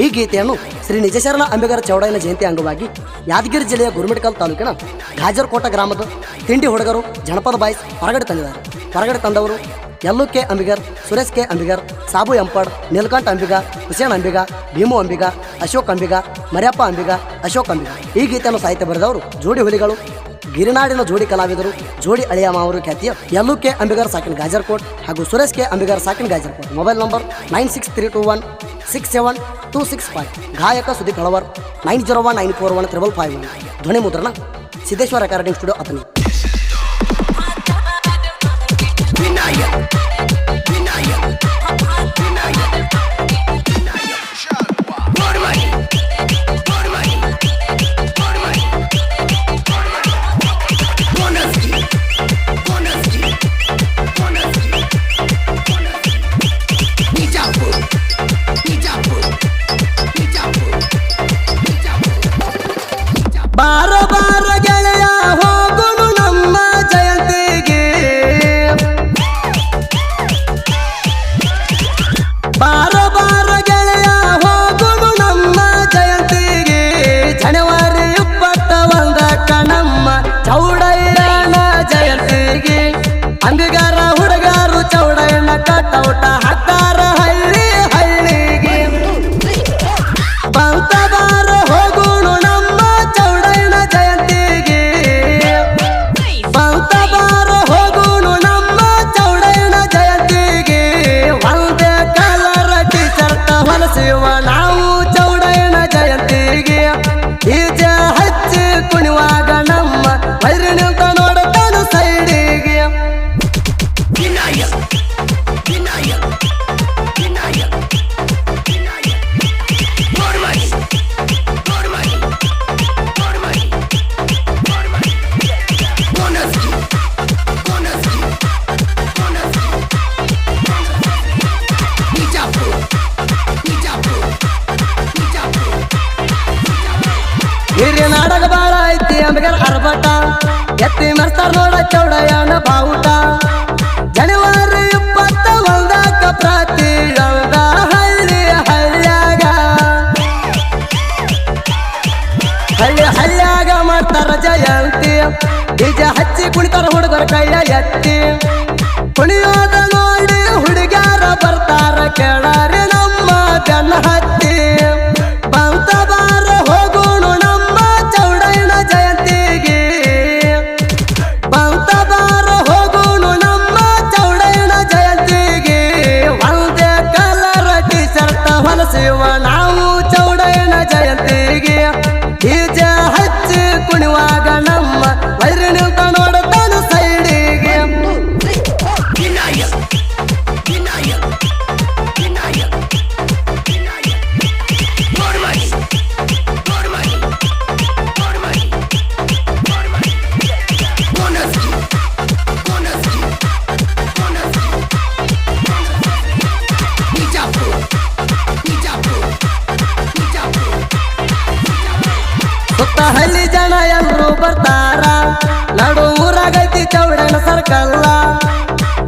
ಈ ಗೀತೆಯನ್ನು ಶ್ರೀ ನಿಜಶರಣ ಅಂಬಿಗರ ಚೌಡಯ್ಯನ ಜಯಂತಿ ಅಂಗವಾಗಿ ಯಾದಗಿರಿ ಜಿಲ್ಲೆಯ ಗುರುಮಿಟ್ಕಲ್ ತಾಲೂಕಿನ ಗಾಜರ್ಕೋಟ ಗ್ರಾಮದ ತಿಂಡಿ ಹುಡುಗರು ಜನಪದ ಬಾಯ್ಸ್ ಹೊರಗಡೆ ತಂದಿದ್ದಾರೆ. ಹೊರಗಡೆ ತಂದವರು ಯಲ್ಲು ಕೆ ಅಂಬಿಗರ್, ಸುರೇಶ್ ಕೆ ಅಂಬಿಗರ್, ಸಾಬು ಎಂಪಡ್, ನೀಲಕಂಠ ಅಂಬಿಗ, ಹುಸೇನ್ ಅಂಬಿಗ, ಭೀಮು ಅಂಬಿಗ, ಅಶೋಕ್ ಅಂಬಿಗ, ಮರ್ಯಪ್ಪ ಅಂಬಿಗ, ಅಶೋಕ್ ಅಂಬಿಗ. ಈ ಗೀತೆಯನ್ನು ಸಾಹಿತ್ಯ ಬರೆದವರು ಜೋಡಿ ಹುಲಿಗಳು, ಗಿರಿನಾಡಿನ ಜೋಡಿ ಕಲಾವಿದರು, ಜೋಡಿ ಅಳಿಯ ಮಾವರು ಖ್ಯಾತಿಯ ಯಲ್ಲು ಕೆ ಅಂಬಿಗರ್ ಸಾಕಿನ ಗಾಜರ್ಕೋಟ್ ಹಾಗೂ ಸುರೇಶ್ ಕೆ ಅಂಬಿಗರ್ ಸಾಕಿನ ಗಾಜರ್ಕೋಟ್. Mobile number 9632167265. ಗಾಯಕ ಸುದೀಪ್ ಹಳವರ್ 9019415551. ಧ್ವನಿ ಮುದ್ರಣ ಸಿದ್ದೇಶ್ವರ ರೆಕಾರ್ಡಿಂಗ್ ಸ್ಟುಡಿಯೋ ಅತನಿ. ಬಾರ ಬಾರ ಗೆಳೆಯ ಹೋಗುನು ನಮ್ಮ ಜಯಂತಿಗೆ, ಬಾರ ಬಾರ ಗೆಳೆಯ ಹೋಗುನು ನಮ್ಮ ಜಯಂತಿಗೆ. ಜನವರಿ 21 ನಮ್ಮ ಚೌಡಯ್ಯನ ಜಯಂತಿಗೆ. ಅಂಬಿಗರ ಹುಡುಗರು ಚೌಡಯ್ಯನ ಕಟೌಟ ಹಾಕ್ತಾರ ಹಳ್ಳಿ ಹಳ್ಳಿಗೆ. ಬಂತ ಬಾರ ಹೋಗುನು ನಮ್ಮ ಚೌಡಯ್ಯನ ಜಯಂತಿಗೆ. ಬಂತ ಬಾರ ಹೋಗುನು ನಮ್ಮ ಚೌಡಯ್ಯನ ಜಯಂತಿಗೆ. ಒಂದೇ ಕಲರ್ ಟಿ ಶರ್ಟ್ ಹೊಲಸಿವ ನಾವು ಚೌಡಯ್ಯನ ಜಯಂತಿಗೆ. ಈಜ ಹಚ್ಚಿ ಕುಣಿವಾಗ ನಮ್ಮ ವೈರಿ ನಿಂತ ನೋಡುತ್ತಾನು ಸೈಡಿಗೆ. ಹಿರಿಯ ನಾಡಕ ಬಾಳ ಐತಿ ಅಂಬಿಗರ ಅರ್ಬಟ, ಎತ್ತಿ ಮರ್ತಾರ ನೋಡ ಚೌಡಯ್ಯನ ಬಾವುಟ. ಜನವರಿ 21 ಪ್ರತಿಯೊಂದ ಹಳ್ಳಿ ಹಳ್ಳ್ಯಾಗ ಹಳ್ಳ್ಯಾಗ ಮಾಡ್ತಾರ ಜಯಂತಿ. ಬೀಜ ಹಚ್ಚಿ ಕುಣಿತಾರ ಹುಡುಗರ ಕೈಯ ಎತ್ತಿ. ಕುಣಿಯೋದ ನೋಡಿ ಹುಡುಗ್ಯಾರ ಬರ್ತಾರ ಕೆಳರಿ ನಮ್ಮ ಜನ ಹತ್ತಿ. ಬಂತ ಬಾರ ಹೋಗುಣು ನಮ್ಮ ಚೌಡಯ್ಯನ ಜಯಂತಿಗೆ. ಬಂತ ಬಾರ ಹೋಗುಣು ನಮ್ಮ ಚೌಡಯ್ಯನ ಜಯಂತಿಗೆ. ಒಂದೇ ಕಲರ್ ಟಿ ಶರ್ಟ್ ಹೊಲಸಿವ ನಾವು ಚೌಡಯ್ಯನ ಜಯಂತಿಗೆ. ಬೀಜ ಹಚ್ಚಿ ಕುಣಿವಾಗ ನಮ್ಮ ವೈರಿ ನಿಂತ ನೋಡುತ್ತಾನು ಸೈಡಿಗೆ. ಸುತ್ತ ಹಳ್ಳಿ ಜನ ಎಲ್ರು ಬರ್ತಾರ, ನಡು ಊರಾಗೈತಿ ಚೌಡಯ್ಯನ ಸರ್ಕಲ್ಲ.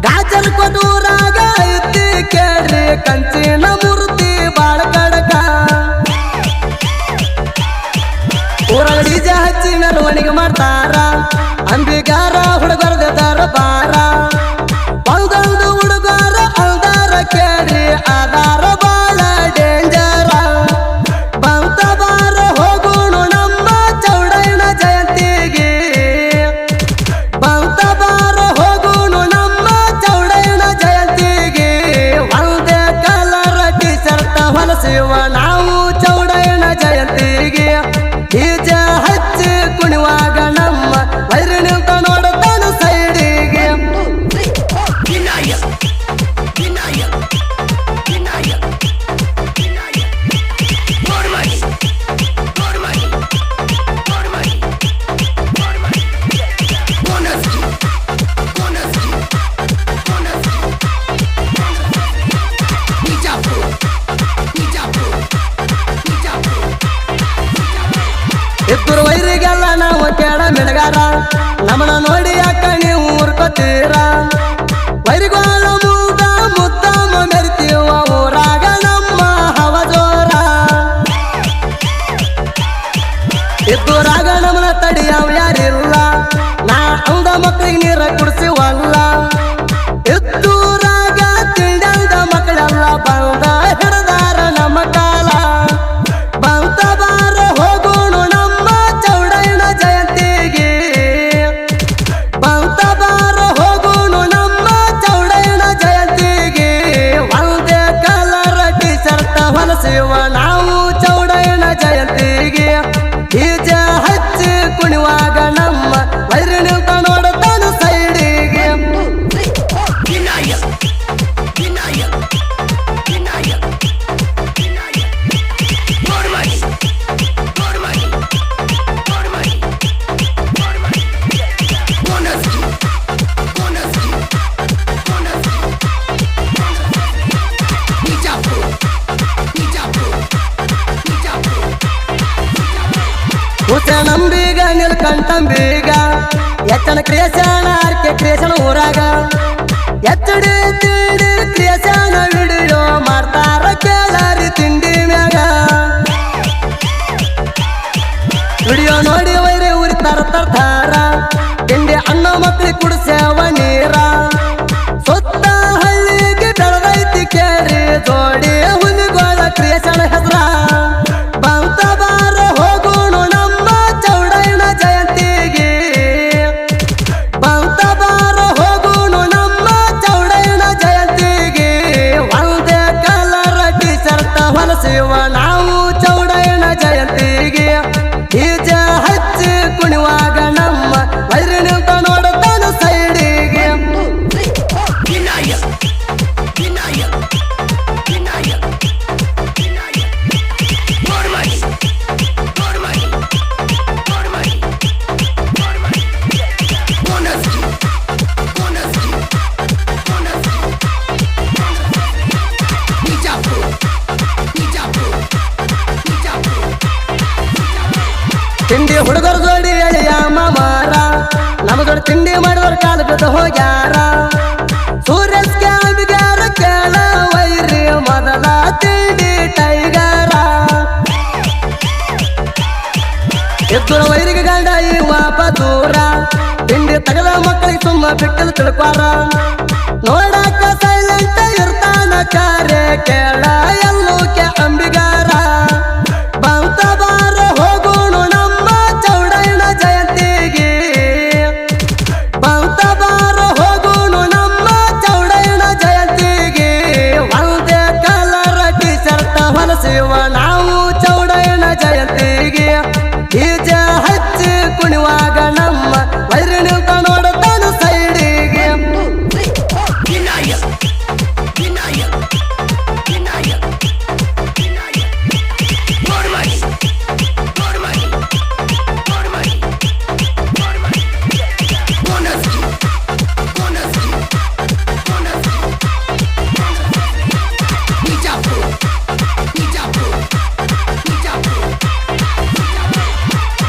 ಗಾಜರ್ಕೋಟ ಊರಾಗ ಐತಿ ಕೇಳ್ರಿ ಕಂಚಿನ ಮೂರ್ತಿ ಬಾಳ ಕಡಕ. ಊರಾಗ ಡಿಜ ಹಚ್ಚಿ ಮೆರವಣಿಗೆ ಮಾಡ್ತಾರ, ಅಂಬಿಗಾರ ಹುಡುಗರ್ದ ದರ್ಬಾರ. ಒಂದೊಂದು ಹುಡುಗರ ಅಲ್ದಾರ ಕೇಳ್ರಿ ಆಧಾರ ಬಾಳ ಡೇಂಜರ. ಬಂತ ಬಾರ ಹೋಗುಣು ನಮ್ಮ ಚೌಡಯ್ಯನ ಜಯಂತಿಗೆ. ಬಂತ ಬಾರ ಹೋಗುಣು ನಮ್ಮ ಚೌಡಯ್ಯನ ಜಯಂತಿಗೆ. ಒಂದೇ ಕಲರ್ ಟಿ ಶರ್ಟ್ ಹೊಲಸಿವ ನಾವು ಚೌಡಯ್ಯನ ಜಯಂತಿಗೆ. ಬೀಜ ಹಚ್ಚಿ ಕುಣಿವಾಗ ನಮ್ಮ ವೈರಿ ನಿಂತ ನೋಡುತ್ತಾನು ಸೈಡಿಗೆ. ಇಬ್ಬರು ವೈರಿಗೆಲ್ಲ ನಾವು ಕೇಳ ಮಿಡಗಾರ, ನಮ್ಮನ ನೋಡಿ ಯಾಕ ನೀವು ಊರ್ಕೋತೀರ. ವೈರಿಗೋಳ ಮುದ್ದ ಮುದ್ದಾಮ ಮೆರಿತೀವ ಊರಾಗ ನಮ್ಮ ಹವ ಜೋರ. ಹೊಲಸಿವ ನಾವು ಚೌಡಯ್ಯನ ಜಯಂತಿಗೆ ಬೀಜ ಹಚ್ಚಿ ಕುಣಿವಾಗ ನಮ್ಮ ವೈರಿ ನಿಂತ ನೋಡುತ್ತಾನ ಸೈಡಿಗೆ ನಂಬೀಗ ನಿಲ್ಕಂಟಂಬೀಗ ಎಚ್ಚನ ಕ್ರಿಯೇಷನ್ ಆರ್ಕೆ ಕ್ರಿಯೇಷನ್ ಊರಾಗ ಎಚ್ಚಡಿ ತಿಂಡಿ ಕ್ರಿಯೇಷನ್ ವಿಡಿಯೋ ಮಾಡ್ತಾರ ಕೇಳಾರಿ ತಿಂಡಿ ಮ್ಯಾಗ ವಿಡಿಯೋ ನೋಡಿ ವೈರಿ ಉರಿತಾರ ತರ್ತಾರ ತಿಂಡಿ ಅಣ್ಣ ಮಕ್ಳಿಗೆ ಕುಡಿಸ್ಯಾವ ನೀರ ಸುತ್ತ ಹಳ್ಳಿಗೆ ಬೆಳೆದೈತಿ ಕೇರಿ ಜೋಡಿ ಹುಲಿಗೋಳ ಕ್ರಿಯೇಷನ್ ಹೆಸರ ಬಂತ ಬಾರ ಹೋಗೋಣ ನಮ್ಮ ಚೌಡಯ್ಯನ ಜಯಂತಿಗೆ ಬಂತ ಬಾರ ಹೋಗೋಣ ನಮ್ಮ ಚೌಡಯ್ಯನ ಜಯಂತಿಗೆ ಒಂದೇ ಕಲರ್ ಟಿ ಶರ್ಟ್ ಹೊಲಸಿವ ನಾವು ಚೌಡಯ್ಯನ ಜಯಂತಿಗೆ ಬೀಜ ಹಚ್ಚಿ ಕುಣಿವಾಗ ನಮ್ಮ ವೈರಿ ನಿಂತ ನೋಡುತ್ತಾನ ಸೈಡಿಗೆ ತಿಂಡಿ ಹುಡುಗರು ಜೋಡಿ ಎಳೆಯ ಮಾಮಾರ ನಮ್ಮ ಜೋಡಿ ತಿಂಡಿ ಮಾಡಿದವ್ರ ಕಾಲ ಬಿದ್ದು ಹೋಗ್ಯಾರ ಸೂರ್ಯಸ್ ಕ್ಯಾಂಬಿಗಾರ ಕೇಳ ವೈರಿ ಮೊದಲ ತಿಂಡಿ ಟೈಗರ ಎದ್ದುರ ವೈರಿಗೆ ಗಂಡ ಇವ ದೂರ ತಿಂಡಿ ತಗದ ಮಕ್ಕಳಿಗೆ ತುಂಬ ಬಿಟ್ಟಲು ತಿಳ್ಕೊರ ನೋಡಾಕ ಸೈಲೆಂಟ್ ಇರ್ತಾನ ಕಾರ್ಯ ಕೇಳ ಎಲ್ಲೂಕೆ ಅಂಬಿಗಾರ ಬಂತ ಬಾರ ಹೋಗೋಣ ನಮ್ಮ ಚೌಡಯ್ಯನ ಜಯಂತಿಗೆ ಬಂತ ಬಾರ ಹೋಗೋಣ ನಮ್ಮ ಚೌಡಯ್ಯನ ಜಯಂತಿಗೆ ಒಂದೇ ಕಲರ್ ಟಿ ಶರ್ಟ್ ಹೊಲಸಿವ ನಾವು ಚೌಡಯ್ಯನ ಜಯಂತಿಗೆ ಬೀಜ ಹಚ್ಚಿ ಕುಣಿವಾಗ ನಮ್ಮ ವೈರಿ ನಿಂತ ನೋಡುತ್ತಾನ ಸೈಡಿಗೆ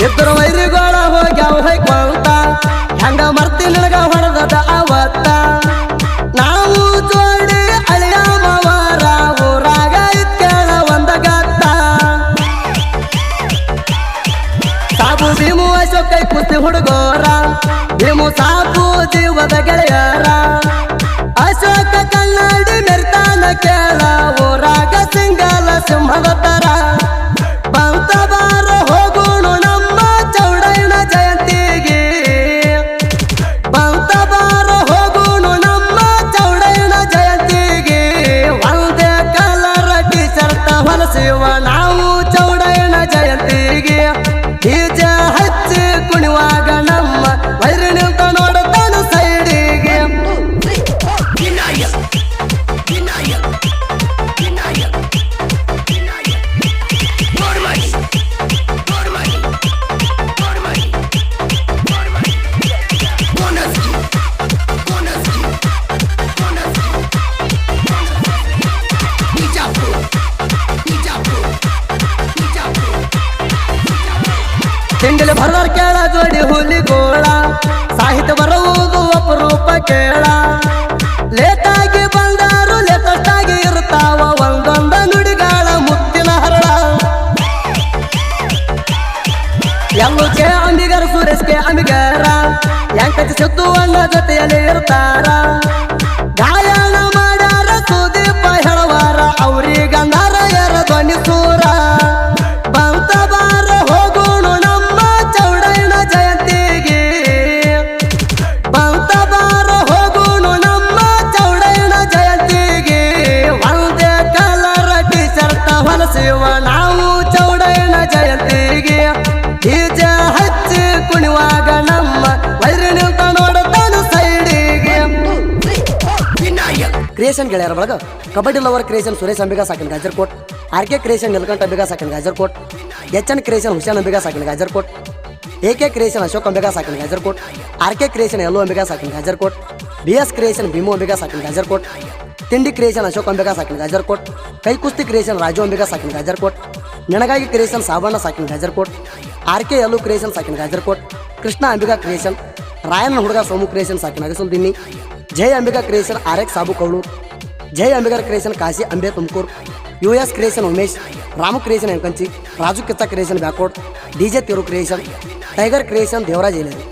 ಇಬ್ಬರು ವೈರಿಗೋಳ ಹೋಗ್ಯಾವ ಹೊಯ್ಕೊಂತ ಹೆಂಗ ಮರ್ತಿ ನಿನಗ ಹೊಡೆದ ಅವತ್ತ ನಾವು ಜೋಡಿ ಅಳಿಯ ಮಾವಾರ ಊರಾಗ ಇತ್ಕೇಳ ಒಂದ ಗತ್ತ ಸಾಬು ಭೀಮು ಅಶೋಕ ಕೈ ಕುಸ್ತಿ ಹುಡುಗೋರ ಭೀಮು ಸಾಬು ಜೀವದ ಗೆಳೆಯರ ಅಶೋಕ ಕನ್ನಡಿ ಮೆರ್ತಾನ ಕೇಳ ಊರಾಗ ಸಿಂಗಲ ಸಿಂಹದ ತರ ಬಂತ ಬಾರ ಹೋಗೋಣ ನಮ್ಮ ಚೌಡಯ್ಯನ ಜಯಂತಿಗೆ ಬಂತ ಬಾರ ಹೋಗೋಣ ನಮ್ಮ ಚೌಡಯ್ಯನ ಜಯಂತಿಗೆ ಒಂದೇ ಕಲರ್ ಟಿ ಶರ್ಟ್ ಹೊಲಸಿವ ನಾವು ಚೌಡಯ್ಯನ ಜಯಂತಿಗೆ ಬೀಜ ಹಚ್ಚಿ ಕುಣಿವಾಗ ನಮ್ಮ ವೈರಿ ನಿಂತ ನೋಡುತ್ತಾನ ಸೈಡಿಗೆ ತಿಂಡಿಲಿ ಬರೋರ್ ಕೇಳ ಜೋಡಿ ಹುಲಿಗೋಳ ಸಾಹಿತ್ಯ ಬರುವುದು ಅಪರೂಪ ಕೇಳ ಲೇಟಾಗಿ ಬಂದಾರು ಲೇಟೆಸ್ಟಾಗಿ ಇರ್ತಾವ ಒಂದೊಂದ ನುಡಿಗಾಳ ಮುತ್ತಿನ ಹರಳ ಎಲ್ಲೂ ಕೆ ಅಂಬಿಗರ ಸುರೇಶ್ ಕೆ ಅಂಬಿಗರ ಎಂಕಚಿ ಸಿದ್ದು ಅಣ್ಣ ಜೊತೆಯಲ್ಲಿ ಇರ್ತಾರ ಗಾಯನ ಮಾಡ್ಯಾರ ಸುದೀಪ ಹೇಳವಾರ ಅವ್ರಿಗಂದಾರ ಯಾರ ಧ್ವನಿ ಸೂರ ಬಂತ ಬಾರ ಹೋಗೋಣ ನಮ್ಮ ಚೌಡಯ್ಯನ ಜಯಂತಿಗೆ ಬಂತ ಬಾರ ಹೋಗೋಣ ನಮ್ಮ ಚೌಡಯ್ಯನ ಜಯಂತಿಗೆ ಒಂದೇ ಕಲರ್ ಟಿ ಶರ್ಟ್ ಹೊಲಸಿವ ನಾವು ಚೌಡಯ್ಯನ ಜಯಂತಿಗೆ ಬೀಜ ಹಚ್ಚಿ ಕುಣಿವಾಗ ನಮ್ಮ ವೈರಿ ನಿಂತ ನೋಡುತ್ತಾನು ಸೈಡಿಗೆ. ಕ್ರಿಯೇಷನ್ ಗೆಳೆಯರ ಬಳಗ ಕಬಡ್ಡಿ ಲವರ್ ಕ್ರಿಯೇಷನ್ ಸುರೇಶ್ ಅಂಬಿಗಾ ಸಾಕಿನ ಗಾಜರ್ಕೋಟ್, ಆರ್.ಕೆ ಕ್ರಿಯೇಷನ್ ನಿಲ್ಕಂಠ ಅಂಬಿಗಾ ಸಾಕಿನ ಗಾಜರ್ಕೋಟ್, ಎಚ್.ಎನ್ ಕ್ರಿಯೇಷನ್ ಹುಸೇನ್ ಅಂಬಿಗಾ ಸಾಕಿನ ಗಾಜರ್ಕೋಟ್, ಎ.ಕೆ ಕ್ರಿಯೇಷನ್ ಅಶೋಕ್ ಅಂಬಿಗಾ ಸಾಕಿನ ಗಾಜರ್ಕೋಟ್, ಆರ್.ಕೆ ಕ್ರಿಯೇಷನ್ ಯಲ್ಲೋ ಅಂಬಿಗಾ ಸಾಕಿನ ಗಾಜರ್ಕೋಟ್, ಬಿ.ಎಸ್ ಕ್ರಿಯೇಷನ್ ಭೀಮು ಅಂಬಿಗಾ ಸಾಕಿನ ಗಾಜರ್ಕೋಟ್, ತಿಂಡಿ ಕ್ರಿಯೇಷನ್ ಅಶೋಕ್ ಅಂಬಿಗಾ ಸಾಕಿನ ಗಾಜರ್ಕೋಟ್, ಕೈ ಕುಸ್ತಿ ಕ್ರಿಯೇಷನ್ ರಾಜು ಅಂಬಿಗಾ ಸಾಕಿನ ಗಾಜರ್ಕೋಟ್, ನೆನಗಾಗಿ ಕ್ರಿಯೇಷನ್ ಸಾಬಣ್ಣ ಸಾಕಿನ ಗಾಜರ್ಕೋಟ್, ಆರ್.ಕೆ ಯಲ್ಲೋ ಕ್ರಿಯೇಷನ್ ಸಾಕಿನ ಗಾಜರ್ಕೋಟ್, ಕೃಷ್ಣ ಅಂಬಿಗಾ ಕ್ರಿಯೇಷನ್, ರಾಯನ ಹುಡುಗ ಸೋಮು ಕ್ರಿಯೇಷನ್ ಸಾಕಿನ Agasuldinni, Jai Ambiga creation R X Sabu Kaulur, Jai Ambigar creation Kashi Ambe Tumakuru, U S creation Umesh, Ramu creation Yankanchi, Raju Kichcha creation Byakod, D J Tiru creation, tiger creation Devaraj ಏಲೇರು.